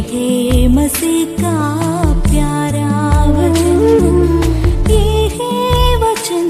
है मसीह का प्यारा वचन, ये है वचन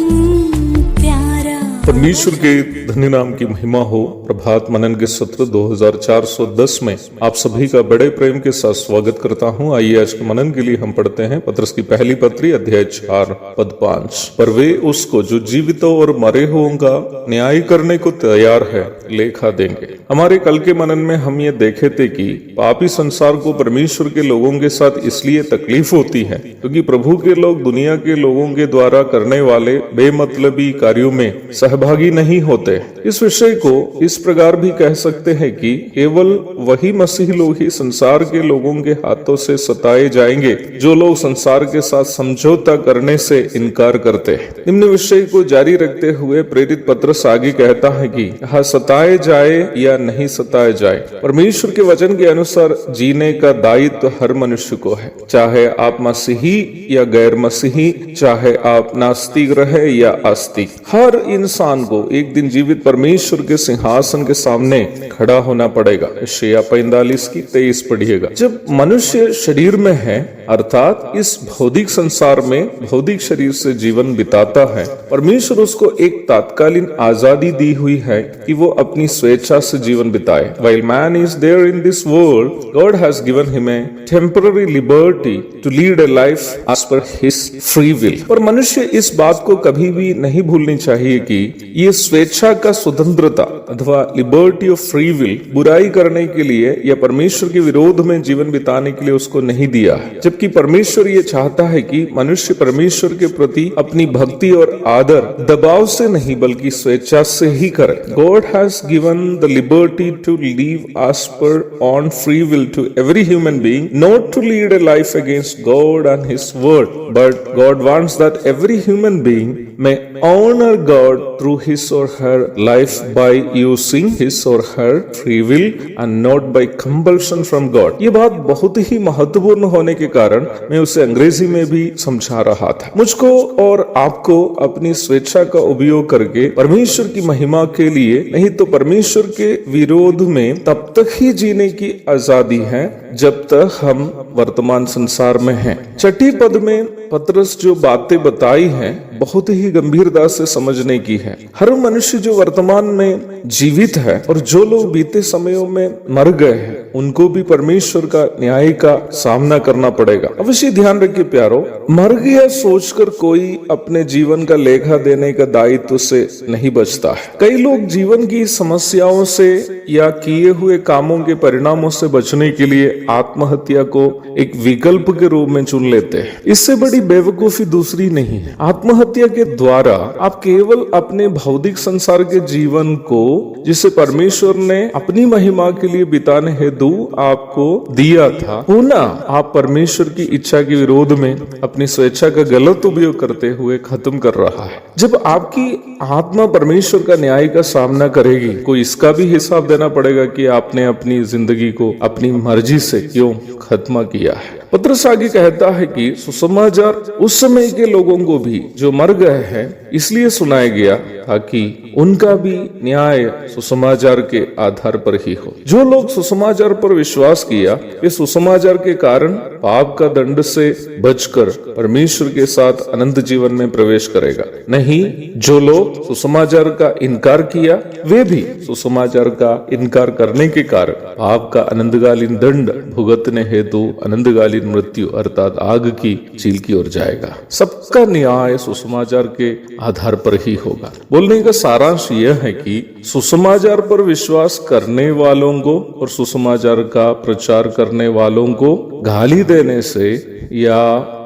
प्यारा। परमेश्वर के धन्य नाम की महिमा हो। प्रभात मनन के सत्र 2410 में आप सभी का बड़े प्रेम के साथ स्वागत करता हूं। आइए आज के मनन के लिए हम पढ़ते हैं पत्रस की पहली पत्री अध्याय 4 पद 5। पर वे उसको जो जीवितों और मरे हुओं का न्याय करने को तैयार है लेखा देंगे। हमारे कल के मनन में हम ये देखे थे कि पापी संसार को परमेश्वर के लोगों के साथ इसलिए तकलीफ होती है क्योंकि प्रभु के लोग दुनिया के लोगों के द्वारा करने वाले बेमतलबी कार्यों में सहभागी नहीं होते। इस विषय को इस प्रकार भी कह सकते हैं कि केवल वही मसीह लोग ही संसार के लोगों के हाथों से सताए जाएंगे जो लोग संसार के साथ समझौता करने से इनकार करते हैं। निम्न विषय को जारी रखते हुए प्रेरित पत्रस आगे कहता है कि सताए जाए या नहीं सताए जाए, परमेश्वर के वचन के अनुसार जीने का दायित्व हर मनुष्य को है, चाहे आप मसीही या गैर मसीही, चाहे आप नास्तिक रहे या आस्तिक। हर इंसान को एक दिन जीवित परमेश्वर के सिंहासन के सामने खड़ा होना पड़ेगा। यशायाह 45 की 23 पढ़िएगा। जब मनुष्य शरीर में है अर्थात इस भौतिक संसार में भौतिक शरीर से जीवन बिताता है, परमेश्वर उसको एक तात्कालीन आजादी दी हुई है कि वो अपनी स्वेच्छा से जीवन बिताए। While man is there in this world, God has given him a temporary liberty to lead a life as per his free will। और मनुष्य इस बात को कभी भी नहीं भूलनी चाहिए कि ये स्वेच्छा का स्वतंत्रता अथवा लिबर्टी ऑफ फ्री विल बुराई करने के लिए या परमेश्वर के विरोध में जीवन बिताने के लिए उसको नहीं दिया है, जबकि परमेश्वर ये चाहता है कि मनुष्य परमेश्वर के प्रति अपनी भक्ति और आदर दबाव से नहीं बल्कि स्वेच्छा से ही करे। God has given the liberty to live as per on free will to every human being, not to lead a life against God and His word, but God wants that every human being may honor God through his or her life by using his or her free will and not by compulsion from God। ये बात बहुत ही महत्वपूर्ण होने के कारण मैं उसे अंग्रेजी में भी समझा रहा था। मुझको और आपको अपनी स्वेच्छा का उपयोग करके परमेश्वर की महिमा के लिए नहीं तो परमेश्वर के विरोध में तब तक ही जीने की आजादी है जब तक हम वर्तमान संसार में हैं। छठी पद में पत्रस जो बातें बताई हैं बहुत ही गंभीरता से समझने की है। हर मनुष्य जो वर्तमान में जीवित है और जो लोग बीते समयों में मर गए हैं उनको भी परमेश्वर का न्याय का सामना करना पड़ेगा। अवश्य ध्यान रखिए प्यारो, मर गया सोचकर कोई अपने जीवन का लेखा देने का दायित्व से नहीं बचता है। कई लोग जीवन की समस्याओं से या किए हुए कामों के परिणामों से बचने के लिए आत्महत्या को एक विकल्प के रूप में चुन लेते हैं। इससे बड़ी बेवकूफी दूसरी नहीं है। आत्महत्या के द्वारा आप केवल अपने भौतिक संसार के जीवन को जिसे परमेश्वर ने अपनी महिमा के लिए बिताने हेतु आपको दिया था पुनः आप परमेश्वर की इच्छा के विरोध में अपनी स्वेच्छा का गलत उपयोग करते हुए खत्म कर रहा है। जब आपकी आत्मा परमेश्वर का न्याय का सामना करेगी, कोई इसका भी हिसाब देना पड़ेगा कि आपने अपनी जिंदगी को अपनी मर्जी से क्यों खत्म किया है। पत्रस आगे कहता है कि सुसमाचार उस समय के लोगों को भी जो मर गए हैं इसलिए सुनाया गया ताकि उनका भी न्याय सुसमाचार के आधार पर ही हो। जो लोग सुसमाचार पर विश्वास किया इस सुसमाचार के कारण पाप का दंड से बचकर परमेश्वर के साथ अनंत जीवन में प्रवेश करेगा। नहीं, जो लोग सुसमाचार का इनकार किया वे भी सुसमाचार का इनकार करने के कारण पाप का अनंतकालीन दंड भुगतने हेतु अनंतकालीन मृत्यु अर्थात आग की चील की ओर जाएगा। सबका न्याय सुसमाचार के आधार पर ही होगा। बोलने का सारांश यह है कि सुसमाचार पर विश्वास करने वालों को और सुसमाचार का प्रचार करने वालों को गाली देने से या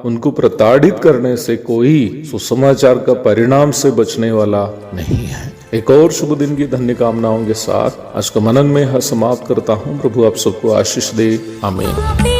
उनको प्रताड़ित करने से कोई सुसमाचार का परिणाम से बचने वाला नहीं है। एक और शुभ दिन की धन्य कामनाओं के साथ आज का मनन में समाप्त करता हूँ। प्रभु आप सबको आशीष दे। आमीन।